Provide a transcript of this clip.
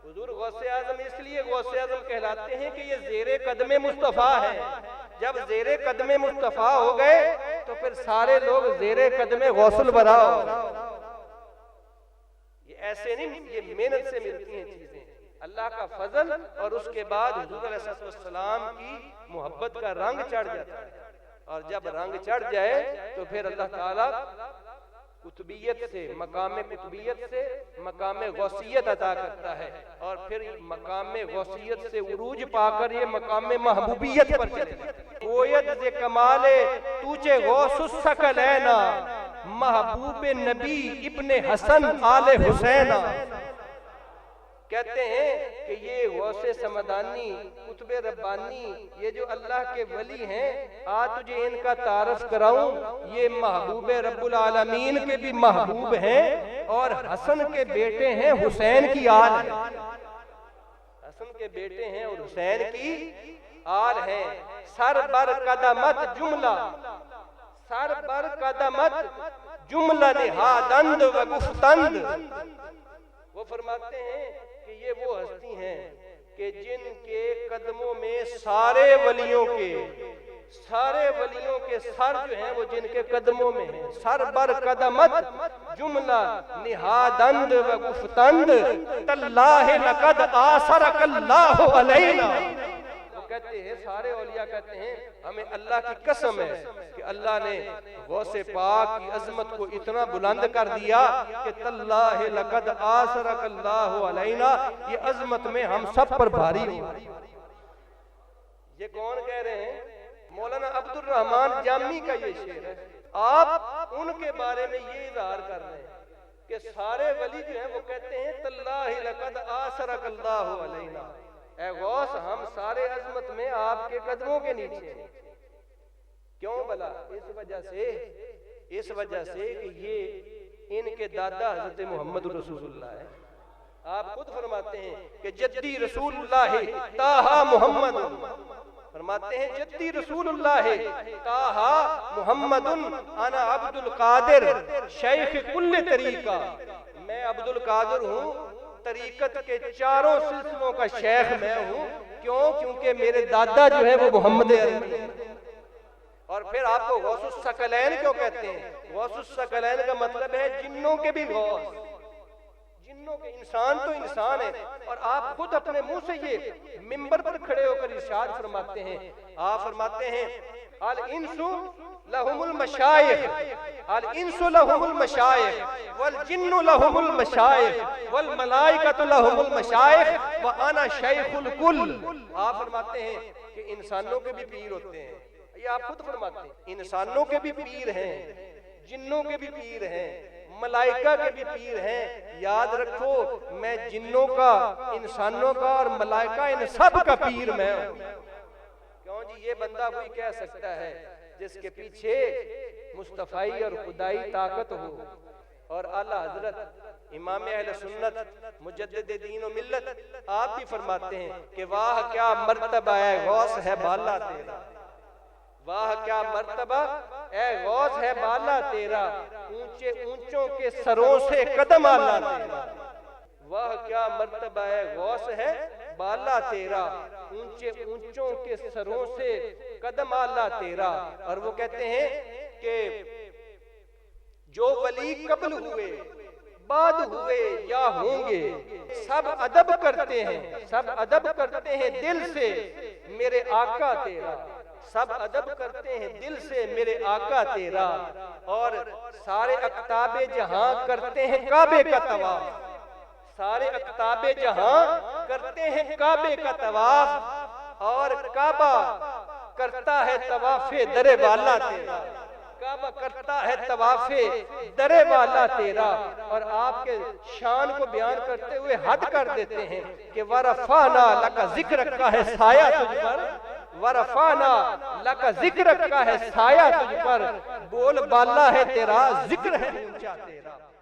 حضور غوث اعظم اس لیے غوث اعظم کہلاتے ہیں کہ یہ زیر قدم مصطفیٰ ہے. جب زیر قدم مصطفیٰ ہو گئے تو پھر سارے لوگ زیر قدم غوث الورا ہو گئے. یہ ایسے نہیں، یہ محنت سے ملتی ہیں چیزیں، اللہ کا فضل اور اس کے بعد حضور علیہ السلام کی محبت کا رنگ چڑھ جاتا ہے. اور جب رنگ چڑھ جائے تو پھر اللہ تعالیٰ قطبیت سے، مقام قطبیت سے مقام غوثیت عطا کرتا ہے، اور پھر مقام غوثیت سے عروج پا کر یہ مقام محبوبیت پر چلے جاتا ہے. کوید ز کمال توچے غوث الثقلین محبوب نبی ابن حسن آل حسین. کہتے ہیں کہ یہ غوث سمدانی، قطب ربانی، یہ جو اللہ کے ولی ہیں، آج تجھے ان کا تعارف کراؤں. یہ محبوب رب العالمین کے بھی محبوب ہیں اور حسن کے بیٹے ہیں، حسین کی آل ہے. حسن کے بیٹے ہیں اور حسین کی آل ہیں. سر بر قدمت جملہ، سر بر قدمت جملہ نہادند و گفتند. وہ فرماتے ہیں کہ یہ وہ ہستی ہیں کہ جن کے قدموں میں سارے ولیوں کے سر جو ہیں وہ جن کے قدموں میں ہیں. سر بر قدمت جملہ نہادند و گفتند تاللہ لقد آثرک اللہ علینا. کہتے ہیں سارے اولیاء کہتے ہیں ہمیں اللہ کی قسم ہے کہ اللہ نے غوث پاک کی عظمت کو اتنا بلند کر دیا کہ تاللہ لقد آثرک اللہ علینا، یہ عظمت میں ہم سب پر بھاری ہو. یہ کون کہہ رہے ہیں؟ مولانا عبد الرحمن جامی کا یہ شعر ہے. آپ ان کے بارے میں یہ اظہار کر رہے ہیں کہ سارے ولی جو ہیں وہ کہتے ہیں تاللہ لقد آثرک اللہ علینا، اے غوث ہم سارے عظمت میں آپ کے قدموں کے نیچے ہیں. کیوں بلا؟ اس وجہ سے کہ یہ ان کے دادا حضرت محمد رسول اللہ ہے. آپ خود فرماتے ہیں کہ جدی رسول اللہ طٰہٰ محمد، فرماتے ہیں جدی رسول اللہ طٰہٰ محمد انا عبد القادر شیخ کل طریقہ. میں عبد القادر ہوں، طریقت کے چاروں سلسلوں کا شیخ میں ہوں. کیوں؟ کیونکہ میرے دادا جو ہے وہ محمد عربی ہے. اور پھر آپ کو غوث الثقلین کیوں کہتے ہیں؟ غوث الثقلین کا مطلب ہے جنوں کے بھی غوث. جنوں کے، انسان تو انسان ہے. اور آپ خود اپنے منہ سے یہ منبر پر کھڑے ہو کر ارشاد فرماتے ہیں. آپ فرماتے ہیں الانس لہم المشائخ، الانس لہم المشائخ والجن لہم المشائخ والملائکۃ لہم المشائخ وانا شیخ الکل. آپ فرماتے ہیں کہ انسانوں کے بھی پیر ہوتے ہیں. یہ آپ خود فرماتے ہیں انسانوں کے بھی پیر ہیں، جنوں کے بھی پیر ہیں، ملائکہ کے بھی پیر ہیں. یاد رکھو میں جنوں کا، انسانوں کا اور ملائکہ ان سب کا پیر میں ہوں. کیوں جی؟ یہ بندہ کوئی کہہ سکتا ہے جس کے پیچھے مصطفی اور خدائی طاقت ہو. اور اعلیٰ حضرت امام اہل سنت مجدد دین و ملت آپ بھی فرماتے ہیں کہ واہ کیا مرتبہ ہے غوث ہے بالا تیرا، واہ کیا مرتبہ اے غوث ہے بالا تیرا، اونچے اونچوں کے سروں سے قدم آلا تیرا. واہ کیا مرتبہ ہے غوث ہے بالا تیرا، اونچے اونچوں کے سروں سے قدم آلا تیرا. اور وہ کہتے ہیں کہ جو ولی قبل ہوئے، بعد ہوئے یا ہوں گے، سب ادب کرتے ہیں، سب ادب کرتے ہیں دل سے میرے آقا تیرا، سب ادب کرتے ہیں دل سے میرے آقا تیرا. اور سارے اقطاب جہاں کرتے ہیں کعبے کا طواف، سارے اقطاب جہاں کرتے ہیں کعبے کا طواف. اور کعبہ کرتا ہے طواف در والا تیرا، کعبہ کرتا ہے طواف در والا تیرا. اور آپ کے شان کو بیان کرتے ہوئے حد کر دیتے ہیں کہ ورفعنا لک ذکرک کا ہے سایہ تجھ پر، ورفعنا لک ذکرک کا ہے سایہ تجھ پر، بول بالا ہے تیرا ذکر ہے اونچا تیرا.